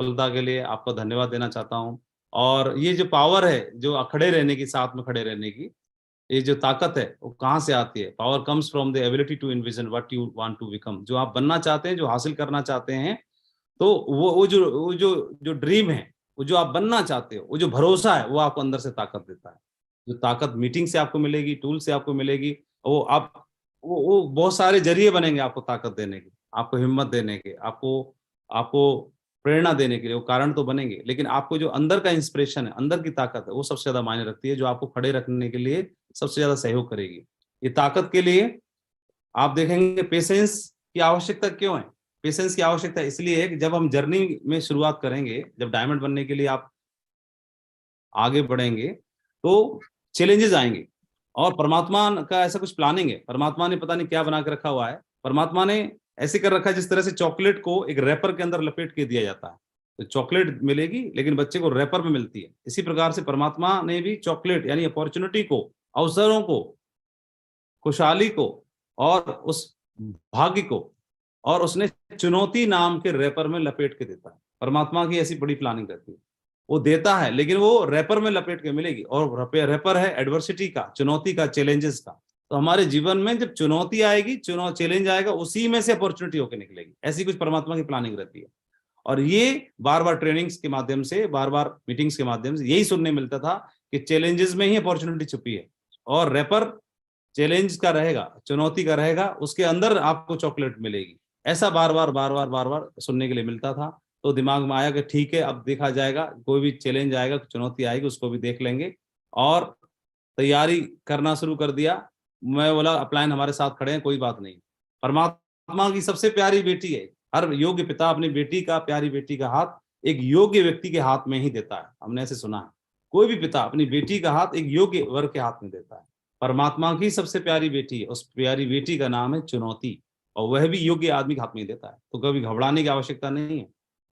सफलता के लिए आपको धन्यवाद देना चाहता हूँ। और ये जो पावर है, जो खड़े रहने की, साथ में खड़े रहने की, ये जो ताकत है वो कहाँ से आती है? Power comes from the ability to envision what you want to become. जो आप बनना चाहते हैं, जो हासिल करना चाहते हैं, तो वो जो ड्रीम है, वो जो आप बनना चाहते हो, वो जो भरोसा है, वो आपको अंदर से ताकत देता है। जो ताकत मीटिंग से आपको मिलेगी, टूल से आपको मिलेगी, वो आप वो बहुत सारे जरिए बनेंगे आपको ताकत देने के, आपको हिम्मत देने के, आपको आपको प्रेरणा देने के लिए वो कारण तो बनेंगे, लेकिन आपको जो अंदर का इंस्पिरेशन है, अंदर की ताकत है, वो सबसे ज्यादा मायने रखती है, जो आपको खड़े रखने के लिए सबसे ज्यादा सहयोग करेगी। ये ताकत के लिए आप देखेंगे पेशेंस की आवश्यकता क्यों है? पेशेंस की आवश्यकता इसलिए है कि जब हम जर्नी में शुरुआत करेंगे, जब डायमंड बनने के लिए आप आगे बढ़ेंगे, तो चैलेंजेस आएंगे। और परमात्मा का ऐसा कुछ प्लानिंग है, परमात्मा ने पता नहीं क्या बना के रखा हुआ है। परमात्मा ने ऐसे कर रखा है जिस तरह से चॉकलेट को एक रैपर के अंदर लपेट के दिया जाता है, तो चॉकलेट मिलेगी लेकिन बच्चे को रैपर में मिलती है। इसी प्रकार से परमात्मा ने भी चॉकलेट यानी अपॉर्चुनिटी को, अवसरों को, खुशहाली को और उस भाग्य को, और उसने चुनौती नाम के रैपर में लपेट के देता है। परमात्मा की ऐसी बड़ी प्लानिंग रहती है, वो देता है लेकिन वो रैपर में लपेट के मिलेगी। और रैपर है एडवर्सिटी का, चुनौती का, चैलेंजेस का। तो हमारे जीवन में जब चुनौती आएगी, चैलेंज आएगा, उसी में से अपॉर्चुनिटी होकर निकलेगी। ऐसी कुछ परमात्मा की प्लानिंग रहती है। और ये बार बार ट्रेनिंग्स के माध्यम से, बार बार मीटिंग्स के माध्यम से यही सुनने मिलता था कि चैलेंजेस में ही अपॉर्चुनिटी छुपी है, और रैपर चैलेंज का रहेगा, चुनौती का रहेगा, उसके अंदर आपको चॉकलेट मिलेगी। ऐसा बार बार सुनने के लिए मिलता था। तो दिमाग में आया कि ठीक है, अब देखा जाएगा, कोई भी चैलेंज आएगा, चुनौती आएगी, उसको भी देख लेंगे। और तैयारी करना शुरू कर दिया। मैं बोला अपलाइन हमारे साथ खड़े हैं, कोई बात नहीं। परमात्मा की सबसे प्यारी बेटी है। हर योग्य पिता अपनी बेटी का, प्यारी बेटी का हाथ एक योग्य व्यक्ति के हाथ में ही देता है। हमने ऐसे सुना है, कोई भी पिता अपनी बेटी का हाथ एक योग्य वर्ग के हाथ में देता है। परमात्मा की सबसे प्यारी बेटी है, उस प्यारी बेटी का नाम है चुनौती, और वह भी योग्य आदमी के हाथ में ही देता है। तो कभी घबराने की आवश्यकता नहीं है।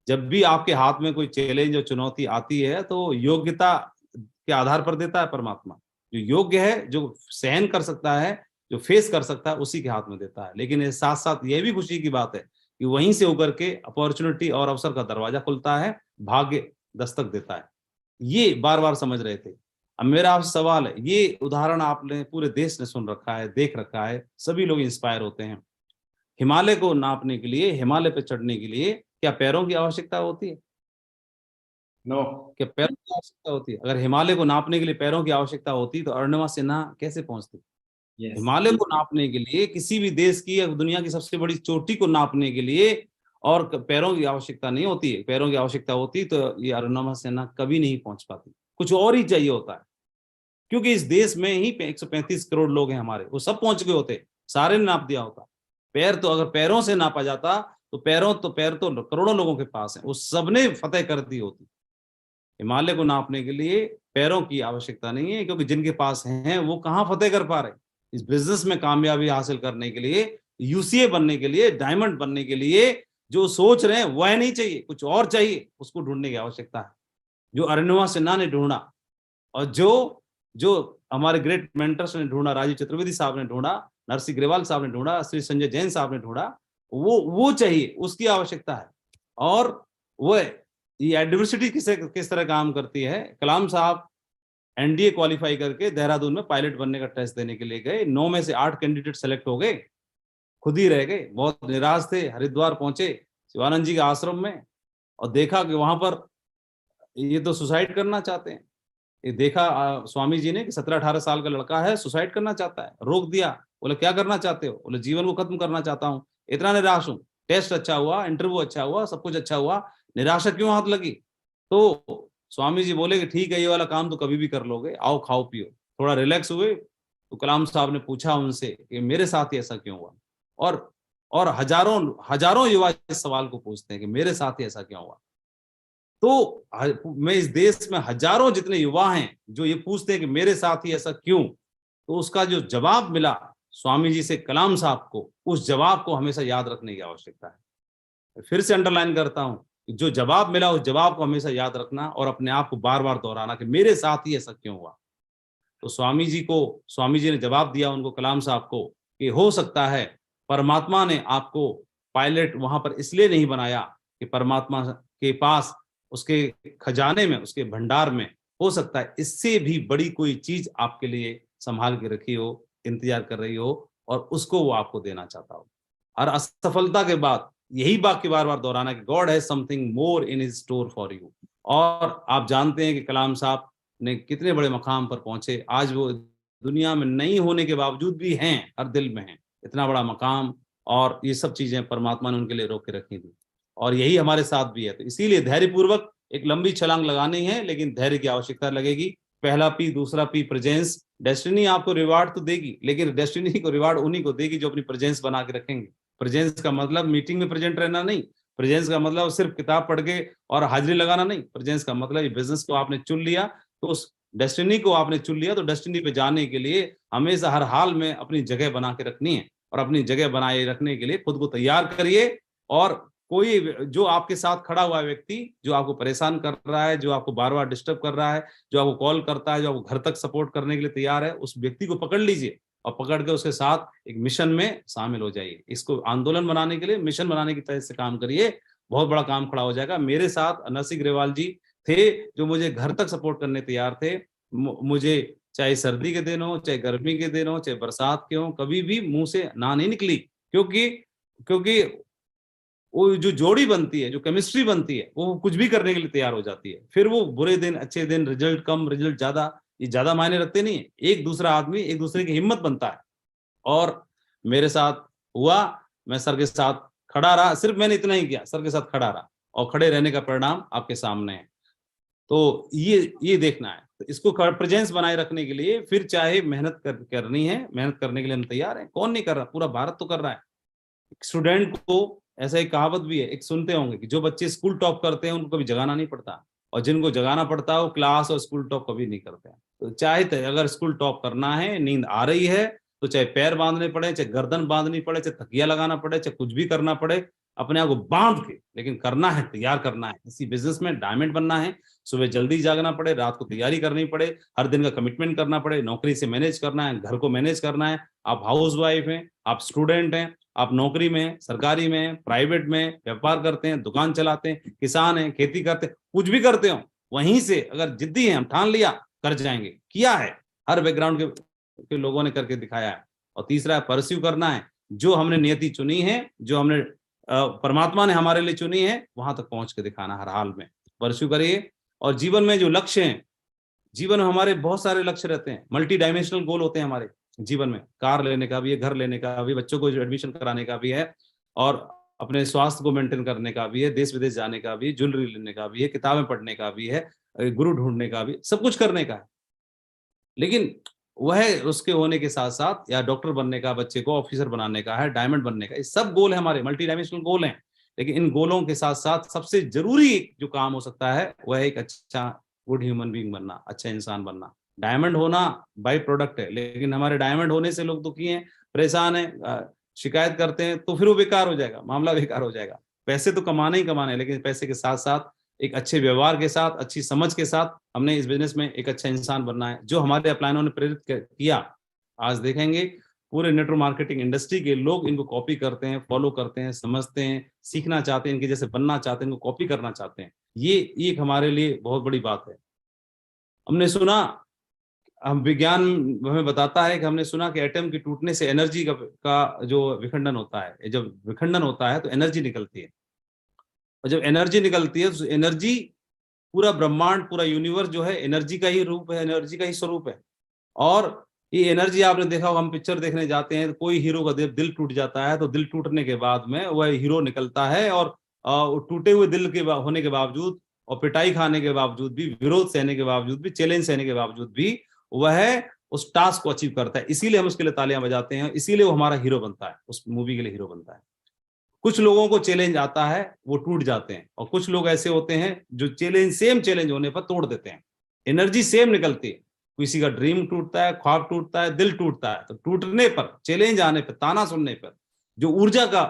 जब भी आपके हाथ में कोई चैलेंज और चुनौती आती है, तो योग्यता के आधार पर देता है परमात्मा। जो योग्य है, जो सहन कर सकता है, जो फेस कर सकता है, उसी के हाथ में देता है। लेकिन साथ साथ यह भी खुशी की बात है कि वहीं से होकर के अपॉर्चुनिटी और अवसर का दरवाजा खुलता है, भाग्य दस्तक देता है। ये बार बार समझ रहे थे। अब मेरा आपसे सवाल है, ये उदाहरण आपने पूरे देश ने सुन रखा है, देख रखा है, सभी लोग इंस्पायर होते हैं। हिमालय को नापने के लिए, हिमालय पे चढ़ने के लिए क्या पैरों की आवश्यकता होती है? नो। क्या पैरों की आवश्यकता होती है? अगर हिमालय को नापने के लिए पैरों की आवश्यकता होती तो अरुणिमा सिन्हा कैसे पहुंचती? यस। हिमालय को नापने के लिए, किसी भी देश की या दुनिया की सबसे बड़ी चोटी को नापने के लिए और पैरों की आवश्यकता नहीं होती है। पैरों की आवश्यकता होती तो ये अरुणिमा सिन्हा कभी नहीं पहुंच पाती। कुछ और ही चाहिए होता है, क्योंकि इस देश में ही 135 करोड़ लोग हैं हमारे, वो सब पहुंच गए होते, सारे ने नाप दिया होता। पैर तो अगर पैरों से नापा जाता तो पैर तो करोड़ों लोगों के पास है, वो सबने फतेह कर दी होती। हिमालय को नापने के लिए पैरों की आवश्यकता नहीं है, क्योंकि जिनके पास हैं वो कहाँ फतेह कर पा रहे। इस बिजनेस में कामयाबी हासिल करने के लिए, यूसीए बनने के लिए, डायमंड बनने के लिए जो सोच रहे हैं वह नहीं चाहिए, कुछ और चाहिए, उसको ढूंढने की आवश्यकता है, जो अरुणिमा सिन्हा ने ढूंढा, और जो जो हमारे ग्रेट मेंटर्स ने ढूंढा, राजीव चतुर्वेदी साहब ने ढूंढा, नरसिंह ग्रेवाल साहब ने ढूंढा, श्री संजय जैन साहब ने ढूंढा, वो चाहिए, उसकी आवश्यकता है। और वो ये एडवर्सिटी किस तरह काम करती है। कलाम साहब एनडीए क्वालिफाई करके देहरादून में पायलट बनने का टेस्ट देने के लिए गए, 9 में से 8 कैंडिडेट सेलेक्ट हो गए, खुद ही रह गए, बहुत निराश थे। हरिद्वार पहुंचे शिवानंद जी के आश्रम में, और देखा कि वहां पर ये तो सुसाइड करना चाहते हैं। ये देखा स्वामी जी ने कि 17-18 साल का लड़का है, सुसाइड करना चाहता है, रोक दिया। बोले क्या करना चाहते हो? बोले जीवन को खत्म करना चाहता हूँ, इतना निराश हूँ। टेस्ट अच्छा हुआ, इंटरव्यू अच्छा हुआ, सब कुछ अच्छा हुआ, निराशा क्यों हाथ लगी? तो स्वामी जी बोले कि ठीक है, ये वाला काम तो कभी भी कर लोगे, आओ खाओ पियो। थोड़ा रिलैक्स हुए तो कलाम साहब ने पूछा उनसे कि मेरे साथ ही ऐसा क्यों हुआ? और हजारों हजारों युवा इस सवाल को पूछते हैं कि मेरे साथ ही ऐसा क्यों हुआ। तो मैं इस देश में हजारों जितने युवा हैं जो ये पूछते हैं कि मेरे साथ ही ऐसा क्यों, तो उसका जो जवाब मिला स्वामी जी से कलाम साहब को, उस जवाब को हमेशा याद रखने की आवश्यकता है। फिर से अंडरलाइन करता हूं, जो जवाब मिला उस जवाब को हमेशा याद रखना और अपने आप को बार बार दोहराना कि मेरे साथ ही ऐसा क्यों हुआ। तो स्वामी जी ने जवाब दिया उनको, कलाम साहब को, कि हो सकता है परमात्मा ने आपको पायलट वहां पर इसलिए नहीं बनाया कि परमात्मा के पास, उसके खजाने में, उसके भंडार में हो सकता है इससे भी बड़ी कोई चीज आपके लिए संभाल के रखी हो, इंतजार कर रही हो, और उसको वो आपको देना चाहता हो। और असफलता के बाद यही वाक्य बार बार दोहराना कि God has something more in his store for you. और आप जानते हैं कि कलाम साहब ने कितने बड़े मकाम पर पहुंचे, आज वो दुनिया में नहीं होने के बावजूद भी हैं, हर दिल में हैं, इतना बड़ा मकाम। और ये सब चीजें परमात्मा ने उनके लिए रोक के रखी थी, और यही हमारे साथ भी है। तो इसीलिए धैर्यपूर्वक एक लंबी छलांग लगानी है, लेकिन धैर्य की आवश्यकता लगेगी। पहला पी, दूसरा पी प्रेजेंस। डेस्टिनी आपको रिवार्ड तो देगी, लेकिन डेस्टिनी को रिवार्ड उन्हीं को देगी जो अपनी प्रेजेंस बना के रखेंगे। प्रेजेंस का मतलब मीटिंग में प्रेजेंट रहना नहीं, प्रेजेंस का मतलब सिर्फ किताब पढ़ के और हाजिरी लगाना नहीं। प्रेजेंस का मतलब ये बिजनेस को आपने चुन लिया, तो उस डेस्टिनी को आपने चुन लिया, तो डेस्टिनी पे जाने के लिए हमेशा हर हाल में अपनी जगह बना के रखनी है, और अपनी जगह बनाए रखने के लिए खुद को तैयार करिए। और कोई जो आपके साथ खड़ा हुआ व्यक्ति जो आपको परेशान कर रहा है, जो आपको बार बार डिस्टर्ब कर रहा है, जो आपको कॉल करता है, जो आपको घर तक सपोर्ट करने के लिए तैयार है, उस व्यक्ति को पकड़ लीजिए और पकड़ के उसके साथ एक मिशन में शामिल हो जाइए। इसको आंदोलन बनाने के लिए, मिशन बनाने की तरह से काम करिए, बहुत बड़ा काम खड़ा हो जाएगा। मेरे साथ नरसिंह ग्रेवाल जी थे जो मुझे घर तक सपोर्ट करने तैयार थे। मुझे चाहे सर्दी के दिन हो, चाहे गर्मी के दिन हो, चाहे बरसात के हो, कभी भी मुंह से ना नहीं निकली, क्योंकि वो जो जोड़ी बनती है, जो केमिस्ट्री बनती है, वो कुछ भी करने के लिए तैयार हो जाती है। फिर वो बुरे दिन, अच्छे दिन, रिजल्ट कम, रिजल्ट ज्यादा, ये ज्यादा मायने रखते नहीं है। एक दूसरा आदमी एक दूसरे की हिम्मत बनता है, और मेरे साथ हुआ। मैं सर के साथ खड़ा रहा, सिर्फ मैंने इतना ही किया, सर के साथ खड़ा रहा, और खड़े रहने का परिणाम आपके सामने है। तो ये देखना है। तो इसको प्रेजेंस बनाए रखने के लिए फिर चाहे मेहनत करनी है, मेहनत करने के लिए हम तैयार हैं। कौन नहीं कर रहा, पूरा भारत तो कर रहा है। स्टूडेंट को, ऐसा एक कहावत भी है, एक सुनते होंगे कि जो बच्चे स्कूल टॉप करते हैं उनको कभी जगाना नहीं पड़ता, और जिनको जगाना पड़ता है वो क्लास और स्कूल टॉप कभी नहीं करते हैं। तो चाहे अगर स्कूल टॉप करना है, नींद आ रही है, तो चाहे पैर बांधने पड़े, चाहे गर्दन बांधनी पड़े, चाहे तकिया लगाना पड़े, चाहे कुछ भी करना पड़े, अपने आप को बांध के, लेकिन करना है, तैयार करना है। इसी बिजनेस में डायमंड बनना है। सुबह जल्दी जागना पड़े, रात को तैयारी करनी पड़े, हर दिन का कमिटमेंट करना पड़े, नौकरी से मैनेज करना है, घर को मैनेज करना है। आप हाउस वाइफ हैं, आप स्टूडेंट हैं, आप नौकरी में, सरकारी में, प्राइवेट में, व्यापार करते हैं, दुकान चलाते हैं, किसान हैं, खेती करते हैं, कुछ भी करते हो, वहीं से अगर जिद्दी हैं, हम ठान लिया कर जाएंगे, किया है, हर बैकग्राउंड के लोगों ने करके दिखाया है। और तीसरा परस्यू करना है, जो हमने नियति चुनी है, जो हमने परमात्मा ने हमारे लिए चुनी है, वहां तक पहुंच के दिखाना, हर हाल में परस्यू करिए। और जीवन में जो लक्ष्य हैं, जीवन में हमारे बहुत सारे लक्ष्य रहते हैं, मल्टी डायमेंशनल गोल होते हैं हमारे जीवन में। कार लेने का भी है, घर लेने का भी, बच्चों को एडमिशन कराने का भी है, और अपने स्वास्थ्य को मेंटेन करने का भी है, देश विदेश जाने का भी, ज्वेलरी लेने का भी है, किताबें पढ़ने का भी है, गुरु ढूंढने का भी, सब कुछ करने का है। लेकिन वह उसके होने के साथ साथ, या डॉक्टर बनने का, बच्चे को ऑफिसर बनाने का है, डायमंड बनने का, ये सब गोल है हमारे, मल्टी डायमेंशनल गोल हैं। लेकिन इन गोलों के साथ साथ सबसे जरूरी जो काम हो सकता है वह एक अच्छा गुड ह्यूमन बीइंग बनना, अच्छा इंसान बनना। डायमंड होना बाई प्रोडक्ट है, लेकिन हमारे डायमंड होने से लोग दुखी हैं, परेशान हैं, शिकायत करते हैं, तो फिर वो बेकार हो जाएगा, मामला बेकार हो जाएगा। पैसे तो कमाने ही कमाने, लेकिन पैसे के साथ साथ एक अच्छे व्यवहार के साथ, अच्छी समझ के साथ हमने इस बिजनेस में एक अच्छा इंसान बनना है, जो हमारे अपलाइनों ने प्रेरित किया। आज देखेंगे पूरे नेटवर्क मार्केटिंग इंडस्ट्री के लोग इनको कॉपी करते हैं, फॉलो करते हैं, समझते हैं, सीखना चाहते हैं, इनके जैसे बनना चाहते हैं, इनको कॉपी करना चाहते हैं। ये एक हमारे लिए बहुत बड़ी बात है। हमने सुना, हम विज्ञान हमें बताता है कि हमने सुना कि एटम के टूटने से एनर्जी का जो विखंडन होता है, जब विखंडन होता है तो एनर्जी निकलती है, और जब एनर्जी निकलती है तो एनर्जी, पूरा ब्रह्मांड, पूरा यूनिवर्स जो है एनर्जी का ही रूप है, एनर्जी का ही स्वरूप है। और ये एनर्जी आपने देखा होगा, हम पिक्चर देखने जाते हैं तो कोई हीरो का दिल टूट जाता है, तो दिल टूटने के बाद में वह हीरो निकलता है, और टूटे हुए दिल के होने के बावजूद, और पिटाई खाने के बावजूद भी, विरोध सहने के बावजूद भी, चैलेंज सहने के बावजूद भी वह उस टास्क को अचीव करता है। इसीलिए हम उसके लिए तालियां बजाते हैं, इसीलिए वो हमारा हीरो बनता है, उस मूवी के लिए हीरो बनता है। कुछ लोगों को चैलेंज आता है, वो टूट जाते हैं, और कुछ लोग ऐसे होते हैं जो सेम चैलेंज होने पर तोड़ देते हैं। एनर्जी सेम निकलती है, किसी का ड्रीम टूटता है, ख्वाब टूटता है, दिल टूटता है, तो टूटने पर, चैलेंज आने पर, ताना सुनने पर जो ऊर्जा का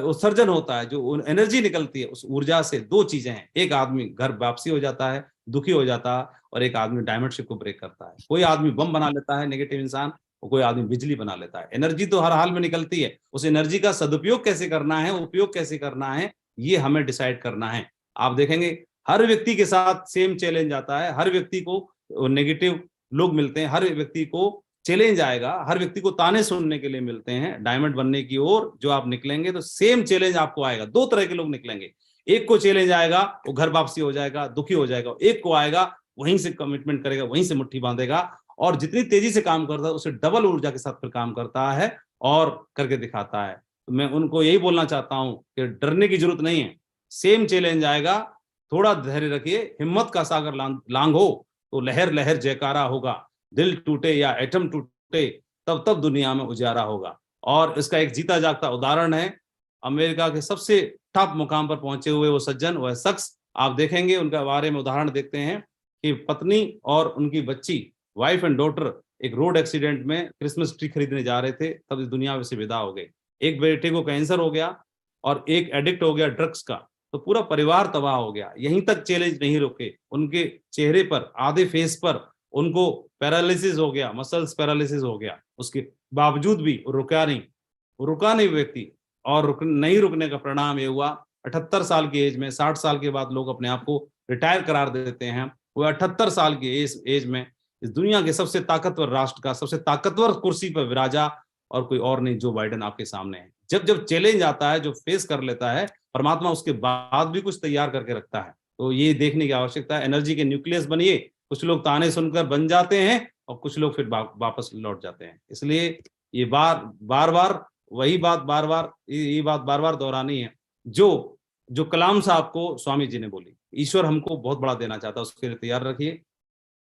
उत्सर्जन होता है, जो एनर्जी निकलती है, उस ऊर्जा से दो चीजें हैं, एक आदमी घर वापसी हो जाता है, दुखी हो जाता है, और एक आदमी डायमंड शिप को ब्रेक करता है। कोई आदमी बम बना लेता है, नेगेटिव इंसान, और कोई आदमी बिजली बना लेता है। एनर्जी तो हर हाल में निकलती है, उस एनर्जी का सदुपयोग कैसे करना है, उपयोग कैसे करना है, ये हमें डिसाइड करना है। आप देखेंगे हर व्यक्ति के साथ सेम चैलेंज आता है, हर व्यक्ति को नेगेटिव लोग मिलते हैं, हर व्यक्ति को चैलेंज आएगा, हर व्यक्ति को ताने सुनने के लिए मिलते हैं। डायमंड बनने की ओर जो आप निकलेंगे तो सेम चैलेंज आपको आएगा। दो तरह के लोग निकलेंगे, एक को चैलेंज आएगा वो घर वापसी हो जाएगा, दुखी हो जाएगा, एक को आएगा वहीं से कमिटमेंट करेगा, वहीं से मुट्ठी बांधेगा और जितनी तेजी से काम करता है उससे डबल ऊर्जा के साथ फिर काम करता है और करके दिखाता है। तो मैं उनको यही बोलना चाहता हूं कि डरने की जरूरत नहीं है, सेम चैलेंज आएगा, थोड़ा धैर्य रखिए, हिम्मत का सागर लांघो तो लहर लहर जयकारा होगा। दिल टूटे या एटम टूटे तब तब दुनिया में उजारा होगा। और इसका एक जीता जागता उदाहरण है अमेरिका के सबसे टॉप मुकाम पर पहुंचे हुए वो सज्जन, वह शख्स, आप देखेंगे उनका बारे में उदाहरण देखते हैं कि पत्नी और उनकी बच्ची, वाइफ एंड डॉटर, एक रोड एक्सीडेंट में क्रिसमस ट्री खरीदने जा रहे थे, तब इस दुनिया से विदा हो गए। एक बेटे को कैंसर हो गया और एक एडिक्ट हो गया ड्रग्स का, तो पूरा परिवार तबाह हो गया। यहीं तक चैलेंज नहीं रुके, उनके चेहरे पर, आधे फेस पर उनको पैरालिसिस हो गया, मसल्स पैरालिसिस हो गया। उसके बावजूद भी रुका नहीं व्यक्ति, और नहीं रुकने का परिणाम ये हुआ 78 साल की एज में, 60 साल के बाद लोग अपने आप को रिटायर करार देते हैं, वो 78 साल की एज में इस दुनिया के सबसे ताकतवर राष्ट्र का सबसे ताकतवर कुर्सी पर विराजा, और कोई और नहीं, जो बाइडेन आपके सामने है। जब जब चैलेंज आता है, जो फेस कर लेता है, परमात्मा उसके बाद भी कुछ तैयार करके रखता है। तो ये देखने की आवश्यकता है। एनर्जी के न्यूक्लियस बनिए। कुछ लोग ताने सुनकर बन जाते हैं और कुछ लोग फिर वापस लौट जाते हैं। इसलिए ये बार बार वही बात बार बार दोहरानी है जो कलाम साहब को स्वामी जी ने बोली। ईश्वर हमको बहुत बड़ा देना चाहता है, उसके लिए तैयार रखिए।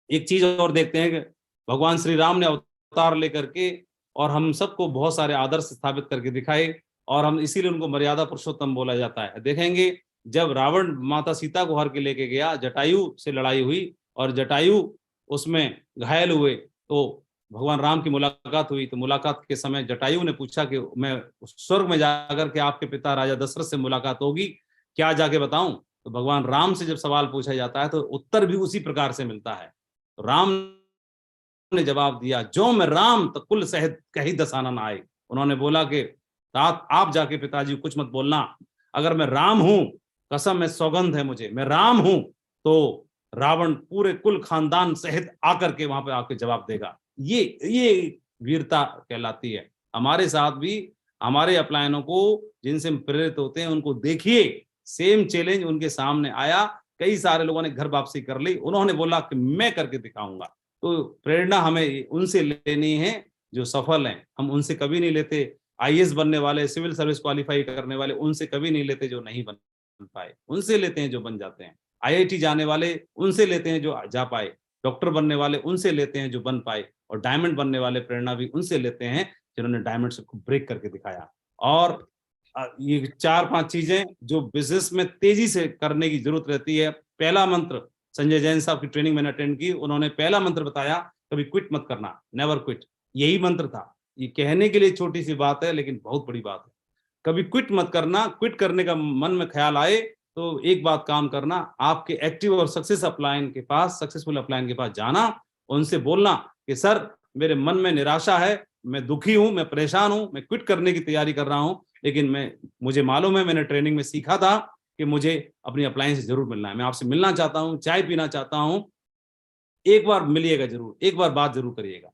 एक चीज और देखते हैं कि भगवान श्री राम ने अवतार लेकर के और हम सबको बहुत सारे आदर्श स्थापित करके दिखाए, और हम इसीलिए उनको मर्यादा पुरुषोत्तम बोला जाता है। देखेंगे जब रावण माता सीता को हर के लेके गया, जटायु से लड़ाई हुई और जटायु उसमें घायल हुए, तो भगवान राम की मुलाकात हुई। तो मुलाकात के समय जटायु ने पूछा कि मैं स्वर्ग में जाकर के आपके पिता राजा दशरथ से मुलाकात होगी, क्या जाके बताऊं? तो भगवान राम से जब सवाल पूछा जाता है तो उत्तर भी उसी प्रकार से मिलता है। राम ने जवाब दिया, जो मैं राम तो कुल सहित कही दसाना ना आए। उन्होंने बोला कि तात आप जाके पिताजी कुछ मत बोलना, अगर मैं राम हूं, कसम है, सौगंध है मुझे, मैं राम हूं, तो रावण पूरे कुल खानदान सहित आकर के वहां पे आके जवाब देगा। ये वीरता कहलाती है। हमारे साथ भी हमारे अपलायनों को जिनसे हम प्रेरित होते हैं उनको देखिए, सेम चैलेंज उनके सामने आया, कई सारे लोगों ने घर वापसी कर ली, उन्होंने बोला कि मैं करके दिखाऊंगा। तो प्रेरणा हमें उनसे लेनी है जो सफल हैं, हम उनसे कभी नहीं लेते। आईएएस बनने वाले, सिविल सर्विस क्वालिफाई करने वाले, उनसे कभी नहीं लेते जो नहीं बन पाए, उनसे लेते हैं जो बन जाते हैं। आईआईटी जाने वाले, उनसे लेते हैं जो जा पाए। डॉक्टर बनने वाले, उनसे लेते हैं जो बन पाए। और डायमंड बनने वाले प्रेरणा भी उनसे लेते हैं जिन्होंने डायमंड से ब्रेक करके दिखाया। और ये 4-5 चीजें जो बिजनेस में तेजी से करने की जरूरत रहती है। पहला मंत्र, संजय जैन साहब की ट्रेनिंग मैंने अटेंड की, उन्होंने पहला मंत्र बताया, कभी क्विट मत करना, नेवर क्विट। यही मंत्र था। ये कहने के लिए छोटी सी बात है लेकिन बहुत बड़ी बात है। कभी क्विट मत करना। क्विट करने का मन में ख्याल आए तो एक बात काम करना, आपके एक्टिव और सक्सेसफुल अपलाइन के पास जाना, उनसे बोलना कि सर मेरे मन में निराशा है, मैं दुखी हूं, मैं परेशान हूं, मैं क्विट करने की तैयारी कर रहा हूं, लेकिन मुझे मालूम है, मैंने ट्रेनिंग में सीखा था कि मुझे अपनी अपलाइन से जरूर मिलना है, मैं आपसे मिलना चाहता हूं, चाय पीना चाहता हूं, एक बार मिलिएगा जरूर, एक बार बात जरूर करिएगा।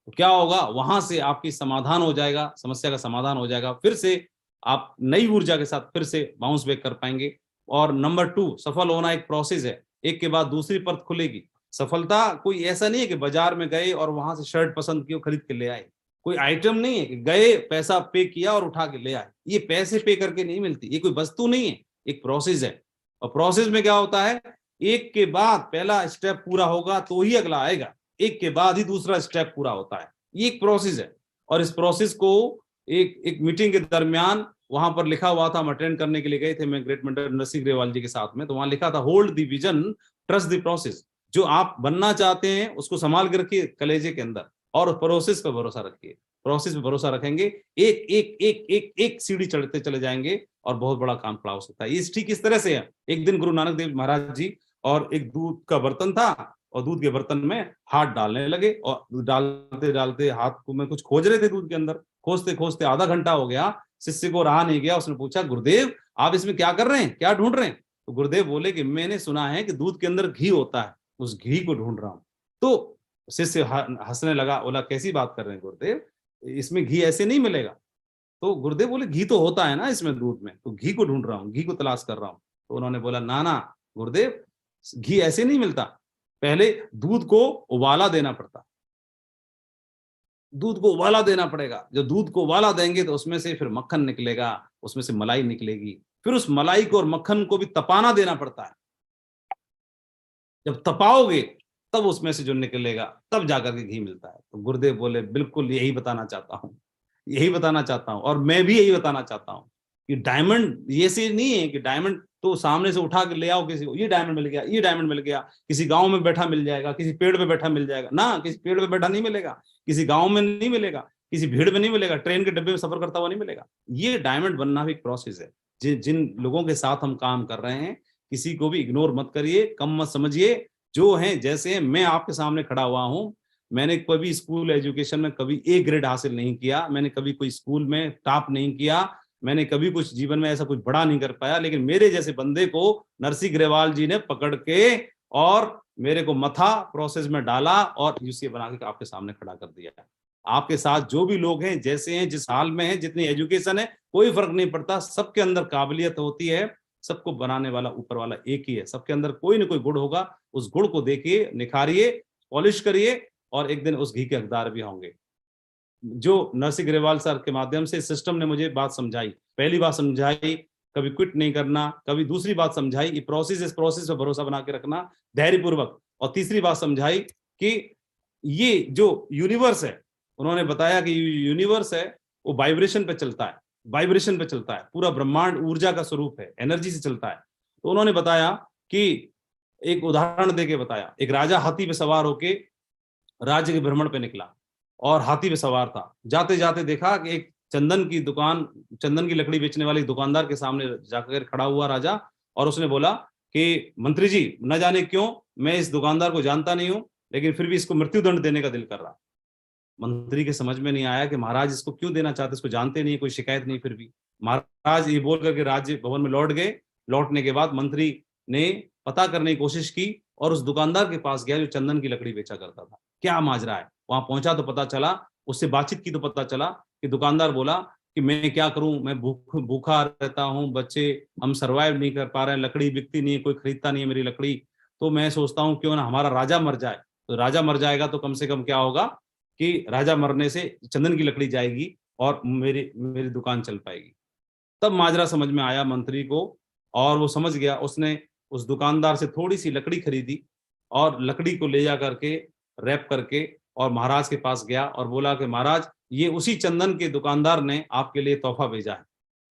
तो क्या होगा, वहां से आपकी समाधान हो जाएगा, समस्या का समाधान हो जाएगा, फिर से आप नई ऊर्जा के साथ फिर से बाउंस बैक कर पाएंगे। और नंबर 2, सफल होना एक प्रोसेस है, एक के बाद दूसरी परत खुलेगी। सफलता कोई ऐसा नहीं है कि बाजार में गए और वहां से शर्ट पसंद की खरीद के ले आए। कोई आइटम नहीं है कि गए, पैसा पे किया और उठा के ले आए। ये पैसे पे करके नहीं मिलती, ये कोई वस्तु नहीं है, एक प्रोसेस है। और प्रोसेस में क्या होता है, एक के बाद पहला स्टेप पूरा होगा तो ही अगला आएगा, एक के बाद ही दूसरा स्टेप पूरा होता है। ये एक प्रोसेस है। और इस प्रोसेस को एक मीटिंग के दरमियान वहां पर लिखा हुआ था, हम अटेंड करने के लिए गए थे, मैं ग्रेट मेंटर नरसिंह ग्रेवाल जी के साथ में, तो वहां लिखा था, hold the vision, trust the process. जो आप बनना चाहते हैं उसको संभाल के रखिए कलेजे के अंदर, और प्रोसेस पर भरोसा रखिए। प्रोसेस पे भरोसा रखेंगे, एक एक एक एक एक सीढ़ी चढ़ते चले जाएंगे और बहुत बड़ा काम खड़ा हो सकता है। इस ठीक इस तरह से है। एक दिन गुरु नानक देव महाराज जी और एक दूध का बर्तन था, और दूध के बर्तन में हाथ डालने लगे, और डालते डालते हाथ को में कुछ खोज रहे थे दूध के अंदर, खोजते खोजते आधा घंटा हो गया, शिष्य को रहा नहीं गया, उसने पूछा, गुरुदेव आप इसमें क्या कर रहे हैं, क्या ढूंढ रहे हैं? तो तो गुरुदेव बोले कि मैंने सुना है कि दूध के अंदर घी होता है, उस घी को ढूंढ रहा हूं। तो शिष्य हंसने लगा, बोला कैसी बात कर रहे हैं गुरुदेव, इसमें घी ऐसे नहीं मिलेगा। तो गुरुदेव बोले घी तो होता है ना इसमें दूध में, तो घी को ढूंढ रहा हूँ, घी को तलाश कर रहा हूँ। तो उन्होंने बोला ना ना गुरुदेव, घी ऐसे नहीं मिलता, पहले दूध को उबाला देना पड़ता, दूध को उबाला देना पड़ेगा। जब दूध को उबाला देंगे तो उसमें से फिर मक्खन निकलेगा, उसमें से मलाई निकलेगी, फिर उस मलाई को और मक्खन को भी तपाना देना पड़ता है। जब तपाओगे तब उसमें से जो निकलेगा तब जाकर के घी मिलता है। तो गुरुदेव बोले बिल्कुल यही बताना चाहता हूँ, यही बताना चाहता हूँ, और मैं भी यही बताना चाहता हूँ कि डायमंड ये से नहीं है कि डायमंड तो सामने से उठा के ले आओ किसी को, ये डायमंड मिल गया, ये डायमंड मिल गया, किसी गांव में बैठा मिल जाएगा, किसी पेड़ पे बैठा मिल जाएगा ना, किसी पेड़ पे बैठा नहीं मिलेगा, किसी गांव में नहीं मिलेगा, किसी भीड़ में नहीं मिलेगा, ट्रेन के डब्बे में सफर करता हुआ नहीं मिलेगा। ये डायमंड बनना भी एक प्रोसेस है। जिन लोगों के साथ हम काम कर रहे हैं, किसी को भी इग्नोर मत करिए, कम मत समझिए, जो हैं जैसे हैं। मैं आपके सामने खड़ा हुआ हूं, मैंने कभी स्कूल एजुकेशन में कभी ए ग्रेड हासिल नहीं किया, मैंने कभी कोई स्कूल में टॉप नहीं किया, मैंने कभी कुछ जीवन में ऐसा कुछ बड़ा नहीं कर पाया, लेकिन मेरे जैसे बंदे को नरसिंह ग्रेवाल जी ने पकड़ के और मेरे को मथा प्रोसेस में डाला और यूसीए बना के आपके सामने खड़ा कर दिया। आपके साथ जो भी लोग हैं, जैसे हैं, जिस हाल में हैं, जितनी एजुकेशन है, कोई फर्क नहीं पड़ता, सबके अंदर काबिलियत होती है, सबको बनाने वाला ऊपर वाला एक ही है, सबके अंदर कोई ना कोई गुण होगा, उस गुण को देखिए, निखारिए, पॉलिश करिए, और एक दिन उस घी के हकदार भी होंगे। जो नरसिंह ग्रेवाल सर के माध्यम से सिस्टम ने मुझे बात समझाई, पहली बात समझाई कभी क्विट नहीं करना, कभी दूसरी बात समझाई ये प्रोसेस, इस प्रोसेस पे भरोसा बना के रखना धैर्यपूर्वक, और तीसरी बात समझाई कि ये जो यूनिवर्स है, उन्होंने बताया कि यूनिवर्स है वो वाइब्रेशन पे चलता है, वाइब्रेशन पे चलता है, पूरा ब्रह्मांड ऊर्जा का स्वरूप है, एनर्जी से चलता है। तो उन्होंने बताया कि एक उदाहरण देके बताया, एक राजा हाथी पे सवार होके राज्य के भ्रमण पे निकला और हाथी पे सवार था, जाते जाते देखा कि एक चंदन की दुकान, चंदन की लकड़ी बेचने वाले दुकानदार के सामने जाकर खड़ा हुआ राजा, और उसने बोला कि मंत्री जी, न जाने क्यों मैं इस दुकानदार को जानता नहीं हूं, लेकिन फिर भी इसको मृत्यु दंड देने का दिल कर रहा। मंत्री के समझ में नहीं आया कि महाराज इसको क्यों देना चाहते, इसको जानते नहीं, कोई शिकायत नहीं, फिर भी महाराज ये बोल करके राज्य भवन में लौट गए। लौटने के बाद मंत्री ने पता करने की कोशिश की और उस दुकानदार के पास गया जो चंदन की लकड़ी बेचा करता था, क्या माजरा है। वहां पहुंचा तो पता चला, उससे बातचीत की तो पता चला कि दुकानदार बोला कि मैं क्या करूं, मैं भूखा रहता हूं, बच्चे हम सरवाइव नहीं कर पा रहे हैं, लकड़ी बिकती नहीं है, कोई खरीदता नहीं है मेरी लकड़ी, तो मैं सोचता हूं क्यों ना हमारा राजा मर जाए। तो राजा मर जाएगा तो कम से कम क्या होगा कि राजा मरने से चंदन की लकड़ी जाएगी और मेरी मेरी दुकान चल पाएगी। तब माजरा समझ में आया मंत्री को, और वो समझ गया। उसने उस दुकानदार से थोड़ी सी लकड़ी खरीदी और लकड़ी को ले जा करके रैप करके और महाराज के पास गया और बोला कि महाराज, ये उसी चंदन के दुकानदार ने आपके लिए तोहफा भेजा है।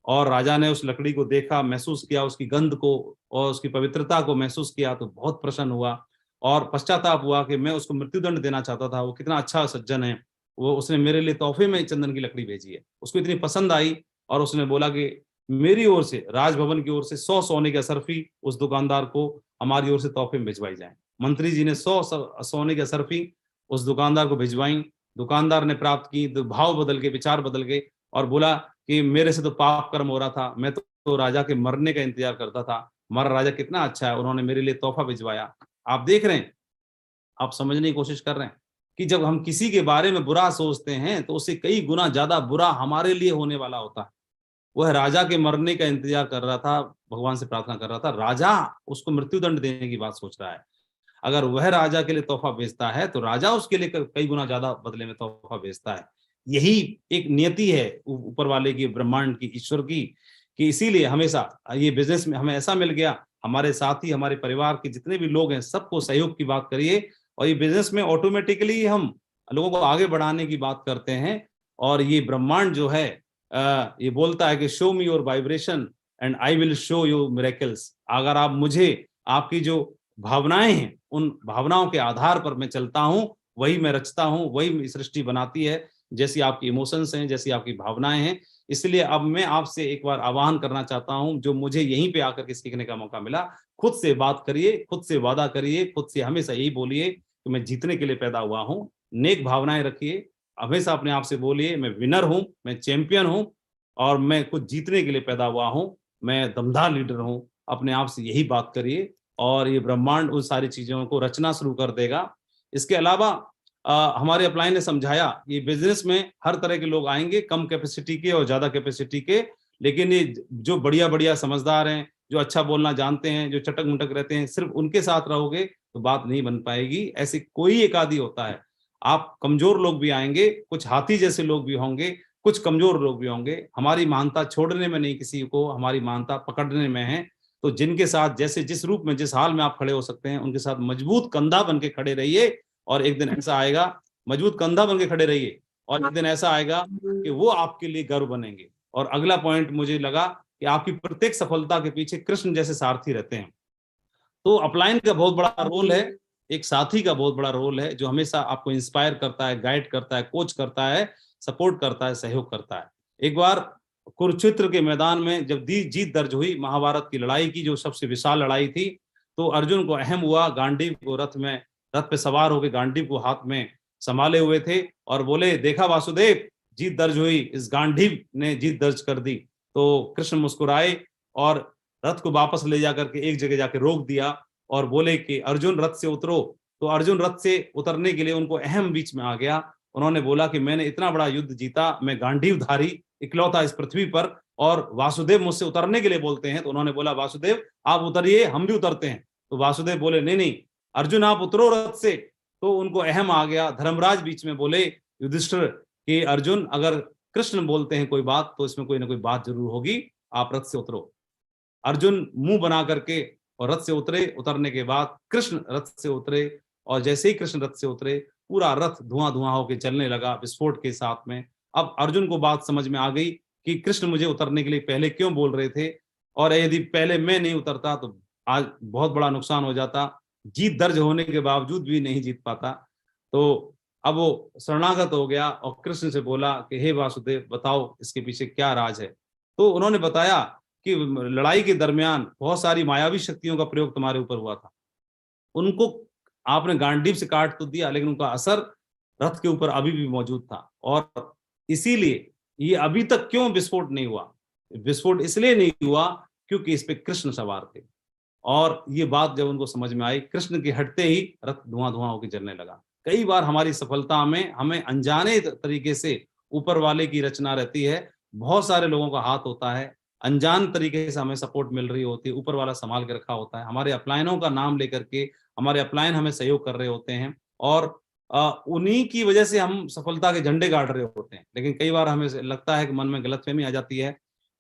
और राजा ने उस लकड़ी को देखा, महसूस किया, उसकी गंध को और उसकी पवित्रता को महसूस किया, तो बहुत प्रसन्न हुआ और पश्चाताप हुआ कि मैं उसको मृत्युदंड देना चाहता था, वो कितना अच्छा सज्जन है, वो उसने मेरे लिए तोहफे में चंदन की लकड़ी भेजी है। उसको इतनी पसंद आई और उसने बोला कि मेरी ओर से, राजभवन की ओर से 100 सोने की असरफी उस दुकानदार को हमारी ओर से तोहफे में भिजवाई जाए। मंत्री जी ने 100 सोने की असरफी उस दुकानदार को भिजवाई। दुकानदार ने प्राप्त की तो भाव बदल गए, विचार बदल गए और बोला कि मेरे से तो पाप कर्म हो रहा था, मैं तो राजा के मरने का इंतजार करता था, हमारा राजा कितना अच्छा है, उन्होंने मेरे लिए तोहफा भिजवाया। आप देख रहे हैं, आप समझने की कोशिश कर रहे हैं कि जब हम किसी के बारे में बुरा सोचते हैं तो उससे कई गुना ज्यादा बुरा हमारे लिए होने वाला होता है। वह राजा के मरने का इंतजार कर रहा था, भगवान से प्रार्थना कर रहा था, राजा उसको मृत्युदंड देने की बात सोच रहा है। अगर वह राजा के लिए तोहफा भेजता है तो राजा उसके लिए कई गुना ज्यादा बदले में तोहफा भेजता है। यही एक नियति है ऊपर वाले की, ब्रह्मांड की, ईश्वर की, कि इसीलिए हमेशा ये बिजनेस में हमें ऐसा मिल गया, हमारे साथी, हमारे परिवार के जितने भी लोग हैं, सबको सहयोग की बात करिए, और ये बिजनेस में ऑटोमेटिकली हम लोगों को आगे बढ़ाने की बात करते हैं। और ये ब्रह्मांड जो है ये बोलता है कि show me your vibration and I will show you miracles. अगर आप मुझे, आपकी जो भावनाएं हैं, उन भावनाओं के आधार पर मैं चलता हूं, वही मैं रचता हूं, वही सृष्टि बनाती है, जैसी आपकी इमोशंस हैं, जैसी आपकी भावनाएं हैं। इसलिए अब मैं आपसे एक बार आह्वान करना चाहता हूं, जो मुझे यहीं पे आकर के सीखने का मौका मिला, खुद से बात करिए, खुद से वादा करिए, खुद से हमेशा यही बोलिए कि मैं जीतने के लिए पैदा हुआ हूं। नेक भावनाएं रखिए, हमेशा अपने आप से बोलिए मैं विनर हूं, मैं चैंपियन हूं और मैं कुछ जीतने के लिए पैदा हुआ हूं, मैं दमदार लीडर हूं। अपने आप से यही बात करिए और ये ब्रह्मांड उन सारी चीजों को रचना शुरू कर देगा। इसके अलावा हमारे अपलाइन ने समझाया कि बिजनेस में हर तरह के लोग आएंगे, कम कैपेसिटी के और ज्यादा कैपेसिटी के, लेकिन ये जो बढ़िया बढ़िया समझदार हैं, जो अच्छा बोलना जानते हैं, जो चटक मुटक रहते हैं, सिर्फ उनके साथ रहोगे तो बात नहीं बन पाएगी। ऐसे कोई एक आदि होता है, आप कमजोर लोग भी आएंगे, कुछ हाथी जैसे लोग भी होंगे, कुछ कमजोर लोग भी होंगे। हमारी महानता छोड़ने में नहीं किसी को, हमारी महानता पकड़ने में है। तो जिनके साथ जैसे जिस रूप में जिस हाल में आप खड़े हो सकते हैं, उनके साथ मजबूत कंधा बन के खड़े रहिए। और एक दिन ऐसा आएगा, मजबूत कंधा बन के खड़े रहिए, और एक दिन ऐसा आएगा कि वो आपके लिए गर्व बनेंगे। और अगला पॉइंट मुझे लगा कि आपकी प्रत्येक सफलता के पीछे कृष्ण जैसे सारथी रहते हैं। तो अपलाइन का बहुत बड़ा रोल है, एक साथी का बहुत बड़ा रोल है, जो हमेशा आपको इंस्पायर करता है, गाइड करता है, कोच करता है, सपोर्ट करता है, सहयोग करता है। एक बार कुरुक्षेत्र के मैदान में जब जीत दर्ज हुई महाभारत की लड़ाई की, जो सबसे विशाल लड़ाई थी, तो अर्जुन को अहम हुआ, गांडीव को रथ पे सवार होकर गांडीव को हाथ में संभाले हुए थे और बोले, देखा वासुदेव, जीत दर्ज हुई, इस गांडीव ने जीत दर्ज कर दी। तो कृष्ण मुस्कुराए और रथ को वापस ले जाकर के एक जगह जाके रोक दिया और बोले कि अर्जुन रथ से उतरो। तो अर्जुन रथ से उतरने के लिए उनको अहम बीच में आ गया। उन्होंने बोला कि मैंने इतना बड़ा युद्ध जीता, मैं गांडीवधारी इकलौता इस पृथ्वी पर, और वासुदेव मुझसे उतरने के लिए बोलते हैं। तो उन्होंने बोला, वासुदेव आप उतरिए, हम भी उतरते हैं। तो वासुदेव बोले, नहीं नहीं अर्जुन आप उतरो रथ से। तो उनको अहम आ गया। धर्मराज बीच में बोले युधिष्ठिर कि अर्जुन, अगर कृष्ण बोलते हैं कोई बात तो इसमें कोई ना कोई बात जरूर होगी, आप रथ से उतरो। अर्जुन मुंह बना करके और रथ से उतरे। उतरने के बाद कृष्ण रथ से उतरे, और जैसे ही कृष्ण रथ से उतरे, पूरा रथ धुआं धुआं होकर चलने लगा विस्फोट के साथ में। अब अर्जुन को बात समझ में आ गई कि कृष्ण मुझे उतरने के लिए पहले क्यों बोल रहे थे, और यदि पहले मैं नहीं उतरता तो आज बहुत बड़ा नुकसान हो जाता, जीत दर्ज होने के बावजूद भी नहीं जीत पाता। तो अब वो शरणागत हो गया और कृष्ण से बोला कि हे वासुदेव, बताओ इसके पीछे क्या राज है। तो उन्होंने बताया कि लड़ाई के दरमियान बहुत सारी मायावी शक्तियों का प्रयोग तुम्हारे ऊपर हुआ था। उनको आपने गांडीव से काट तो दिया, लेकिन उनका असर रथ के ऊपर अभी भी मौजूद था, और इसीलिए ये अभी तक क्यों विस्फोट नहीं हुआ। विस्फोट इसलिए नहीं हुआ क्योंकि इस पे कृष्ण सवार थे। और ये बात जब उनको समझ में आई, कृष्ण के हटते ही रथ धुआं धुआं होकर जलने लगा। कई बार हमारी सफलता में हमें अनजाने तरीके से ऊपर वाले की रचना रहती है, बहुत सारे लोगों का हाथ होता है, अनजान तरीके से हमें सपोर्ट मिल रही होती है, ऊपर वाला संभाल के रखा होता है। हमारे अपलायनों का नाम लेकर के हमारे अपलायन हमें सहयोग कर रहे होते हैं, और उन्हीं की वजह से हम सफलता के झंडे गाड़ रहे होते हैं। लेकिन कई बार हमें लगता है कि मन में गलतफहमी आ जाती है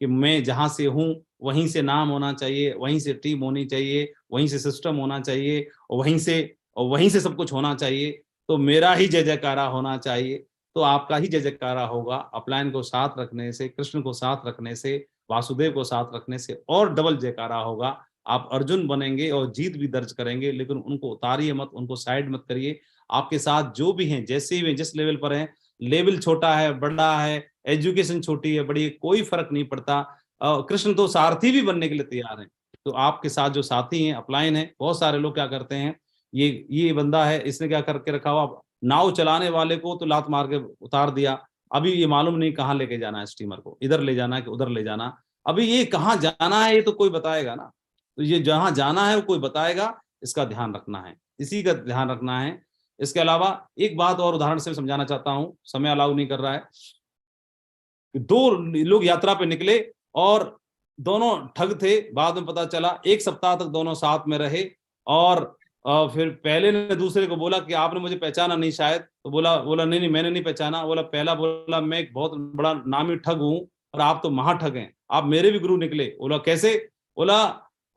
कि मैं जहां से हूं वहीं से नाम होना चाहिए, वहीं से टीम होनी चाहिए, वहीं से सिस्टम होना चाहिए, और वहीं से सब कुछ होना चाहिए, तो मेरा ही जय जयकारा होना चाहिए। तो आपका ही जय जयकारा होगा अपलायन को साथ रखने से, कृष्ण को साथ रखने से, वासुदेव को साथ रखने से, और डबल जयकारा होगा। आप अर्जुन बनेंगे और जीत भी दर्ज करेंगे, लेकिन उनको उतारिए मत, उनको साइड मत करिए। आपके साथ जो भी हैं, जैसे भी जिस लेवल पर हैं, लेवल छोटा है बड़ा है, एजुकेशन छोटी है बड़ी है, कोई फर्क नहीं पड़ता। कृष्ण तो सारथी भी बनने के लिए तैयार हैं। तो आपके साथ जो साथी हैं, अपलाइन है, बहुत सारे लोग क्या करते हैं, ये बंदा है, इसने क्या करके रखा हुआ, नाव चलाने वाले को तो लात मार के उतार दिया, अभी ये मालूम नहीं कहाँ लेके जाना है स्टीमर को, इधर ले जाना है कि उधर ले जाना, अभी ये कहाँ जाना है ये तो कोई बताएगा ना। तो ये जहां जाना है वो कोई बताएगा, इसका ध्यान रखना है, इसी का ध्यान रखना है। इसके अलावा एक बात और उदाहरण से समझाना चाहता हूं, समय अलाउ नहीं कर रहा है। दो लोग यात्रा पे निकले और दोनों ठग थे। बाद में पता चला 1 सप्ताह तक दोनों साथ में रहे, और फिर पहले ने दूसरे को बोला कि आपने मुझे पहचाना नहीं शायद। तो बोला नहीं नहीं मैंने नहीं पहचाना। बोला पहला बोला मैं एक बहुत बड़ा नामी ठग हूं और आप तो महाठग हैं, आप मेरे भी गुरु निकले। बोला कैसे? बोला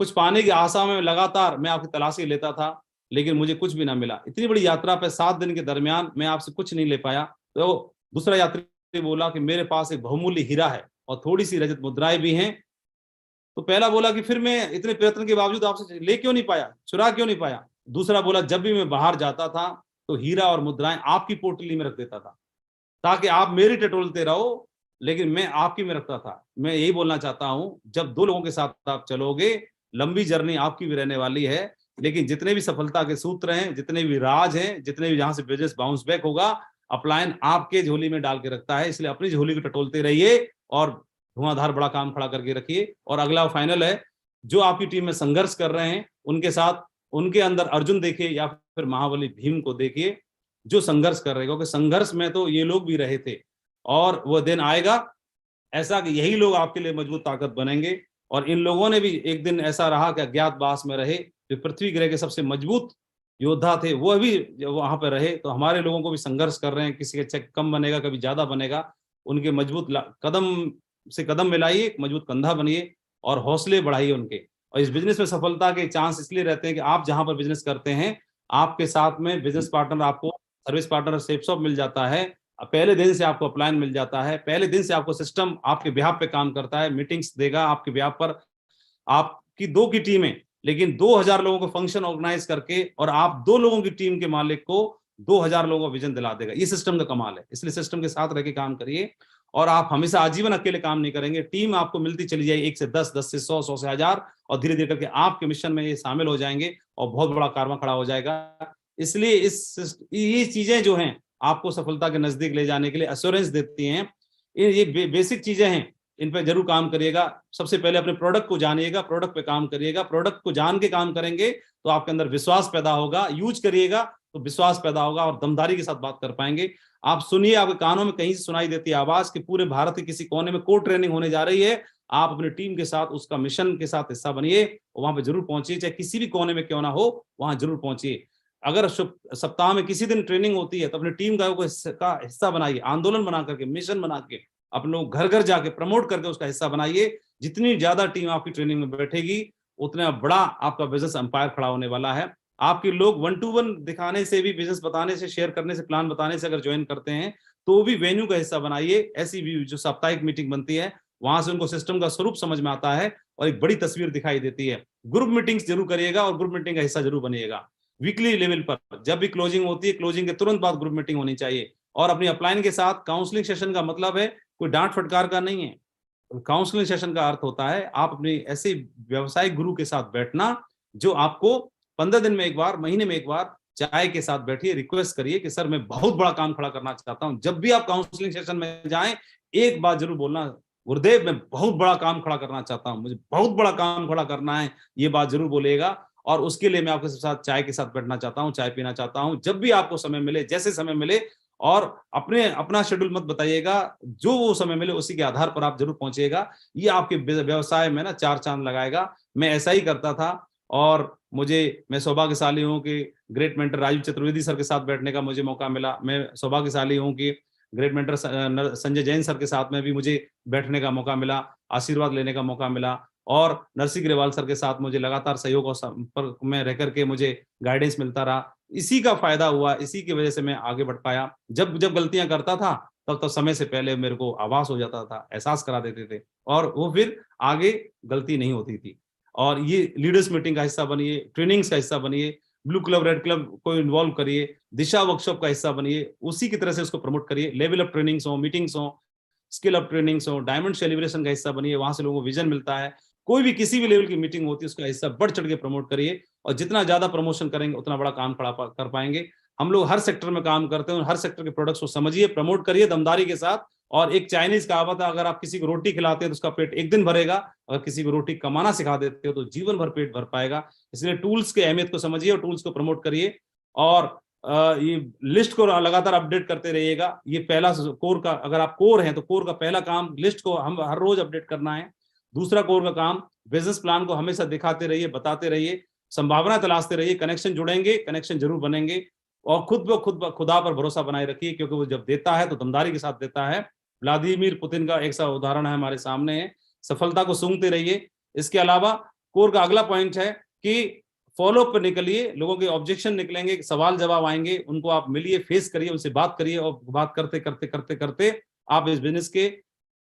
कुछ पाने की आशा में लगातार मैं आपकी तलाशी लेता था, लेकिन मुझे कुछ भी ना मिला। इतनी बड़ी यात्रा पे 7 दिन के दरमियान मैं आपसे कुछ नहीं ले पाया। तो दूसरा यात्री बोला कि मेरे पास एक बहुमूल्य हीरा है और थोड़ी सी रजत मुद्राएं भी हैं। तो पहला बोला कि फिर मैं इतने प्रयत्न के बावजूद आपसे ले क्यों नहीं पाया, चुरा क्यों नहीं पाया? दूसरा बोला जब भी मैं बाहर जाता था तो हीरा और मुद्राएं आपकी पोटली में रख देता था ताकि आप मेरी टटोलते रहो, लेकिन मैं आपकी में रखता था। मैं यही बोलना चाहता हूं, जब 2 लोगों के साथ आप चलोगे, लंबी जर्नी आपकी भी रहने वाली है, लेकिन जितने भी सफलता के सूत्र हैं, जितने भी राज हैं, जितने भी जहां से बिजनेस बाउंस बैक होगा, अपलायन आपके झोली में डाल के रखता है। इसलिए अपनी झोली को टटोलते रहिए और धुआंधार बड़ा काम खड़ा करके रखिए। और अगला फाइनल है, जो आपकी टीम में संघर्ष कर रहे हैं उनके साथ, उनके अंदर अर्जुन देखिए या फिर महाबली भीम को देखिए जो संघर्ष कर रहे हैं, क्योंकि संघर्ष में तो ये लोग भी रहे थे और वो दिन आएगा ऐसा कि यही लोग आपके लिए मजबूत ताकत बनेंगे। और इन लोगों ने भी एक दिन ऐसा रहा कि अज्ञातवास में रहे, जो पृथ्वी ग्रह के सबसे मजबूत योद्धा थे वो भी वहां पर रहे। तो हमारे लोगों को भी संघर्ष कर रहे हैं, किसी के चेक कम बनेगा कभी ज्यादा बनेगा, उनके मजबूत कदम से कदम मिलाइए, मजबूत कंधा बनिए और हौसले बढ़ाइए उनके। और इस बिजनेस में सफलता के चांस इसलिए रहते हैं कि आप जहां पर बिजनेस करते हैं आपके साथ में बिजनेस पार्टनर, आपको सर्विस पार्टनर सेफ मिल जाता है, पहले दिन से आपको अपलाइन मिल जाता है, पहले दिन से आपको सिस्टम आपके बिहाफ पे काम करता है, मीटिंग्स देगा आपके बिहाफ पर। आपकी 2 की टीम है लेकिन 2000 लोगों को फंक्शन ऑर्गेनाइज करके और आप 2 लोगों की टीम के मालिक को 2000 लोगों का विजन दिला देगा। ये सिस्टम का कमाल है। इसलिए सिस्टम के साथ रह के काम करिए और आप हमेशा आजीवन अकेले काम नहीं करेंगे, टीम आपको मिलती चली जाएगी, 1 से 10, 10 से 100, 100 से 1000 और धीरे धीरे करके आपके मिशन में ये शामिल हो जाएंगे और बहुत बड़ा कारवां खड़ा हो जाएगा। इसलिए ये चीजें जो हैं आपको सफलता के नजदीक ले जाने के लिए एश्योरेंस देती हैं। ये बेसिक चीजें हैं, इन पे जरूर काम करिएगा। सबसे पहले अपने प्रोडक्ट को जानिएगा, प्रोडक्ट पे काम करिएगा। प्रोडक्ट को जान के काम करेंगे तो आपके अंदर विश्वास पैदा होगा, यूज करिएगा तो विश्वास पैदा होगा और दमदारी के साथ बात कर पाएंगे। आप सुनिए, आपके कानों में कहीं से सुनाई देती है आवाज कि पूरे भारत के किसी कोने में कोर ट्रेनिंग होने जा रही है, आप अपनी टीम के साथ उसका मिशन के साथ हिस्सा बनिए और वहां पे जरूर पहुंचिए, चाहे किसी भी कोने में क्यों ना हो वहां जरूर पहुंचिए। अगर सप्ताह में किसी दिन ट्रेनिंग होती है तो अपनी टीम का हिस्सा बनाइए, आंदोलन बना करके, मिशन बना के, अपने लोग घर घर जाके प्रमोट करके उसका हिस्सा बनाइए। जितनी ज्यादा टीम आपकी ट्रेनिंग में बैठेगी उतना बड़ा आपका बिजनेस एम्पायर खड़ा होने वाला है। आपके लोग 1 to 1 दिखाने से भी, बिजनेस बताने से, शेयर करने से, प्लान बताने से अगर ज्वाइन करते हैं तो भी वेन्यू का हिस्सा बनाइए। ऐसी भी जो साप्ताहिक मीटिंग बनती है वहां से उनको सिस्टम का स्वरूप समझ में आता है और एक बड़ी तस्वीर दिखाई देती है। ग्रुप मीटिंग्स जरूर करिएगा और ग्रुप मीटिंग का हिस्सा जरूर बनिएगा। वीकली लेवल पर जब भी क्लोजिंग होती है, क्लोजिंग के तुरंत बाद ग्रुप मीटिंग होनी चाहिए। और अपनी अपलाइन के साथ काउंसलिंग सेशन का मतलब है कोई डांट फटकार का नहीं है। काउंसलिंग सेशन का अर्थ होता है आप अपने ऐसे व्यवसायिक गुरु के साथ बैठना जो आपको 15 दिन में एक बार, महीने में एक बार चाय के साथ बैठिए, रिक्वेस्ट करिए कि सर मैं बहुत बड़ा काम खड़ा करना चाहता हूं। जब भी आप काउंसलिंग सेशन में जाएं एक बात जरूर बोलना, गुरुदेव मैं बहुत बड़ा काम खड़ा करना चाहता हूं, मुझे बहुत बड़ा काम खड़ा करना है, ये बात जरूर बोलेगा। और उसके लिए मैं आपके साथ चाय के साथ बैठना चाहता हूं, चाय पीना चाहता हूं। जब भी आपको समय मिले, जैसे समय मिले, और अपना शेड्यूल मत बताइएगा, जो वो समय मिले उसी के आधार पर आप जरूर पहुंचिएगा। ये आपके व्यवसाय में ना 4 चांद लगाएगा। मैं ऐसा ही करता था और मैं सौभाग्यशाली हूं कि great mentor Rajiv Chaturvedi sir के साथ बैठने का मुझे मौका मिला। मैं सौभाग्यशाली हूं कि great mentor Sanjay Jain sir के साथ में भी मुझे बैठने का मौका मिला, आशीर्वाद लेने का मौका मिला। और नरसिंह ग्रेवाल सर के साथ मुझे लगातार सहयोग और संपर्क में रह करके मुझे गाइडेंस मिलता रहा। इसी का फायदा हुआ, इसी की वजह से मैं आगे बढ़ पाया। जब गलतियां करता था तब समय से पहले मेरे को आभास हो जाता था, एहसास करा देते थे और वो फिर आगे गलती नहीं होती थी। और ये लीडर्स मीटिंग का हिस्सा बनिए, ट्रेनिंग्स का हिस्सा बनिए, ब्लू क्लब रेड क्लब को इन्वॉल्व करिए, दिशा वर्कशॉप का हिस्सा बनिए, उसी की तरह से उसको प्रमोट करिए। लेवल अप ट्रेनिंग्स हो, मीटिंग्स हो, स्किल अप ट्रेनिंग्स हो, डायमंड सेलिब्रेशन का हिस्सा बनिए, वहां से लोगों को विजन मिलता है। कोई भी किसी भी लेवल की मीटिंग होती है उसका हिस्सा बढ़ चढ़ के प्रमोट करिए और जितना ज्यादा प्रमोशन करेंगे उतना बड़ा काम खड़ा कर पाएंगे। हम लोग हर सेक्टर में काम करते हैं, हर सेक्टर के प्रोडक्ट्स को समझिए, प्रमोट करिए दमदारी के साथ। और एक चाइनीज कहावत है, अगर आप किसी को रोटी खिलाते हैं तो उसका पेट एक दिन भरेगा, अगर किसी को रोटी कमाना सिखा देते हो तो जीवन भर पेट भर पाएगा। इसलिए टूल्स के अहमियत को समझिए और टूल्स को प्रमोट करिए और ये लिस्ट को लगातार अपडेट करते रहिएगा। ये पहला कोर का, अगर आप कोर हैं तो कोर का पहला काम लिस्ट को हम हर रोज अपडेट करना है। दूसरा कोर का काम बिजनेस प्लान को हमेशा दिखाते रहिए, बताते रहिए, संभावना तलाशते रहिए, कनेक्शन जुड़ेंगे, कनेक्शन जरूर बनेंगे। और खुदा पर भरोसा बनाए रखिए, क्योंकि वो जब देता है तो दमदारी के साथ देता है। व्लादिमीर पुतिन का एक सा उदाहरण है हमारे सामने है। सफलता को सूंघते रहिए। इसके अलावा कोर का अगला पॉइंट है कि फॉलो पर निकलिए, लोगों के ऑब्जेक्शन निकलेंगे, सवाल जवाब आएंगे, उनको आप मिलिए, फेस करिए, उनसे बात करिए और बात करते करते करते करते आप इस बिजनेस के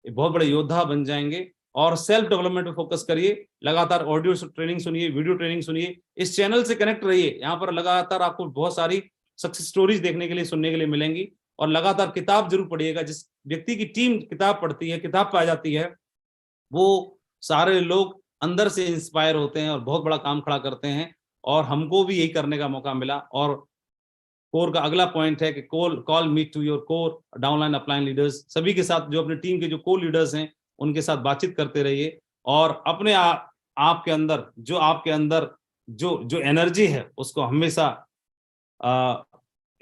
बहुत बड़े योद्धा बन जाएंगे। और सेल्फ डेवलपमेंट पे फोकस करिए, लगातार ऑडियो ट्रेनिंग सुनिए, वीडियो ट्रेनिंग सुनिए, इस चैनल से कनेक्ट रहिए। यहाँ पर लगातार आपको बहुत सारी सक्सेस स्टोरीज देखने के लिए, सुनने के लिए मिलेंगी। और लगातार किताब जरूर पढ़िएगा। जिस व्यक्ति की टीम किताब पढ़ती है, किताब पे आ जाती है, वो सारे लोग अंदर से इंस्पायर होते हैं और बहुत बड़ा काम खड़ा करते हैं। और हमको भी यही करने का मौका मिला। और कोर का अगला पॉइंट है कि call meet to your core downline upline leaders. सभी के साथ, जो अपनी टीम के जो को लीडर्स हैं उनके साथ बातचीत करते रहिए और अपने आपके अंदर जो एनर्जी है उसको हमेशा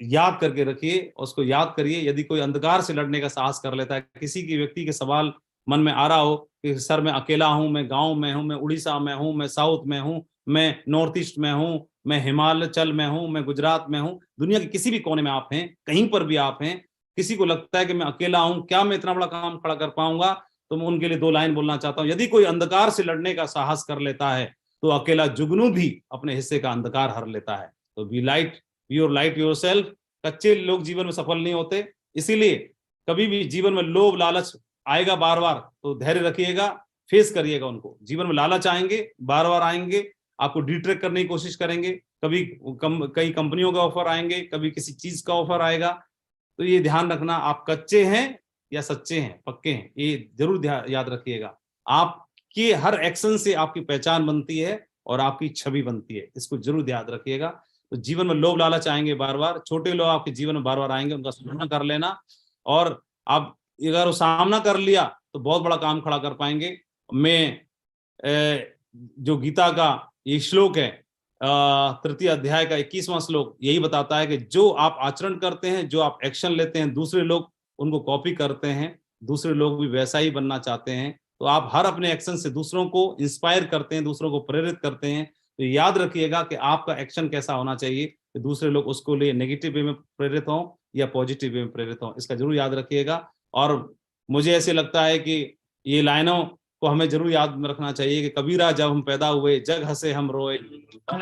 याद करके रखिए, उसको याद करिए। यदि कोई अंधकार से लड़ने का साहस कर लेता है, किसी की व्यक्ति के सवाल मन में आ रहा हो कि सर मैं अकेला हूं, मैं गांव में हूं, मैं उड़ीसा में हूं, मैं साउथ में हूं, मैं नॉर्थ ईस्ट में हूं, मैं हिमाचल में हूं, मैं गुजरात में हूं, दुनिया के किसी भी कोने में आप हैं, कहीं पर भी आप हैं, किसी को लगता है कि मैं अकेला हूं, क्या मैं इतना बड़ा काम खड़ा कर पाऊंगा, तो मैं उनके लिए 2 लाइन बोलना चाहता हूं। यदि कोई अंधकार से लड़ने का साहस कर लेता है तो अकेला जुगनू भी अपने हिस्से का अंधकार हर लेता है। तो be light, be your self. कच्चे लोग जीवन में सफल नहीं होते, इसीलिए कभी भी जीवन में लोभ लालच आएगा बार बार तो धैर्य रखिएगा, फेस करिएगा उनको। जीवन में लालच आएंगे, बार बार आएंगे, आपको डिट्रैक्ट करने की कोशिश करेंगे, कभी कई कंपनियों का ऑफर आएंगे, कभी किसी चीज का ऑफर आएगा। तो ये ध्यान रखना, आप कच्चे हैं या सच्चे हैं, पक्के हैं, ये जरूर याद रखिएगा। आपकी हर एक्शन से आपकी पहचान बनती है और आपकी छवि बनती है, इसको जरूर याद रखिएगा। तो जीवन में लोभ लालच आएंगे बार बार, छोटे लोग आपके जीवन में बार बार आएंगे, उनका सामना कर लेना। और आप अगर वो सामना कर लिया तो बहुत बड़ा काम खड़ा कर पाएंगे। मैं जो गीता का ये श्लोक है, 3 अध्याय का 21वां श्लोक, यही बताता है कि जो आप आचरण करते हैं, जो आप एक्शन लेते हैं, दूसरे लोग उनको कॉपी करते हैं, दूसरे लोग भी वैसा ही बनना चाहते हैं। तो आप हर अपने एक्शन से दूसरों को इंस्पायर करते हैं, दूसरों को प्रेरित करते हैं। तो याद रखिएगा कि आपका एक्शन कैसा होना चाहिए कि दूसरे लोग उसको लिए नेगेटिव वे में प्रेरित हों या पॉजिटिव वे में प्रेरित हों, इसका जरूर याद रखिएगा। और मुझे ऐसे लगता है कि ये लाइनों को हमें जरूर याद में रखना चाहिए कि कबीरा जब हम पैदा हुए जग हंसे हम रोए,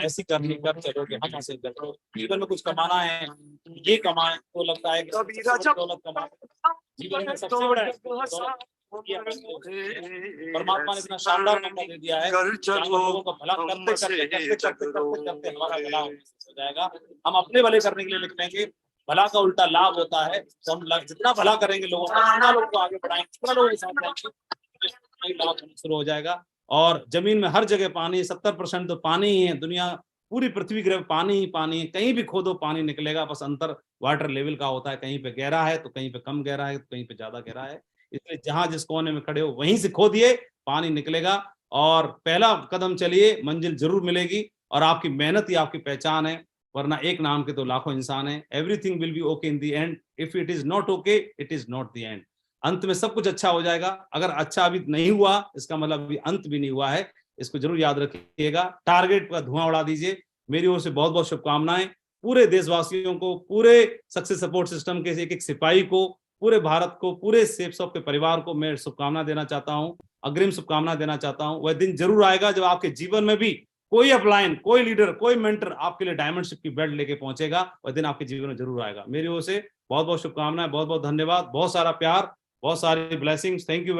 ऐसी करनी कब चलोगे हम हासिल करो। जीवन में कुछ कमाना है, ये कमाए तो लगता है कि दौलत कमाए, जीवन में सबसे बड़ा परमात्मा ने इतना शानदार मौका दे दिया है, लोगों का भला करते करते हमारा भला हो जाएगा। हम अपने भले करने के लिए लिखेंगे, भला का उल्टा लाभ होता है। तो हम जितना भला करेंगे लोगों का, जितना लोगों को आगे बढ़ाएंगे, जितना लोगों के साथ जाएंगे, लाभ होना शुरू हो जाएगा। और जमीन में हर जगह पानी, 70% तो पानी ही है, दुनिया पूरी पृथ्वी ग्रह पानी ही पानी है, कहीं भी खोदो पानी निकलेगा, बस अंतर वाटर लेवल का होता है, कहीं पे गहरा है तो कहीं पे कम गहरा है, तो कहीं पे ज्यादा गहरा है। इसलिए जहां जिस कोने में खड़े हो वहीं से खोदिए, पानी निकलेगा। और पहला कदम चलिए, मंजिल जरूर मिलेगी। और आपकी मेहनत ही आपकी पहचान है, वरना एक नाम के तो लाखों इंसान है। Everything will be okay in the end, if it is not okay it is not the end. अंत में सब कुछ अच्छा हो जाएगा। अगर अच्छा अभी नहीं हुआ इसका मतलब अभी अंत भी नहीं हुआ है, इसको जरूर याद रखिएगा। टारगेट का धुआं उड़ा दीजिए। मेरी ओर से बहुत बहुत शुभकामनाएं पूरे देशवासियों को, पूरे सक्सेस सपोर्ट सिस्टम के एक एक सिपाही को, पूरे भारत को, पूरे सेफ शॉप के परिवार को मैं शुभकामना देना चाहता हूं, अग्रिम शुभकामना देना चाहता हूं। वह दिन जरूर आएगा जब आपके जीवन में भी कोई अपलाइन, कोई लीडर, कोई मेंटर आपके लिए डायमंड शिप की बेल्ट लेके पहुंचेगा। वह दिन आपके जीवन में जरूर आएगा। मेरी ओर से बहुत बहुत शुभकामनाएं, बहुत बहुत धन्यवाद, बहुत सारा प्यार, बहुत सारी ब्लेसिंग्स। Thank you.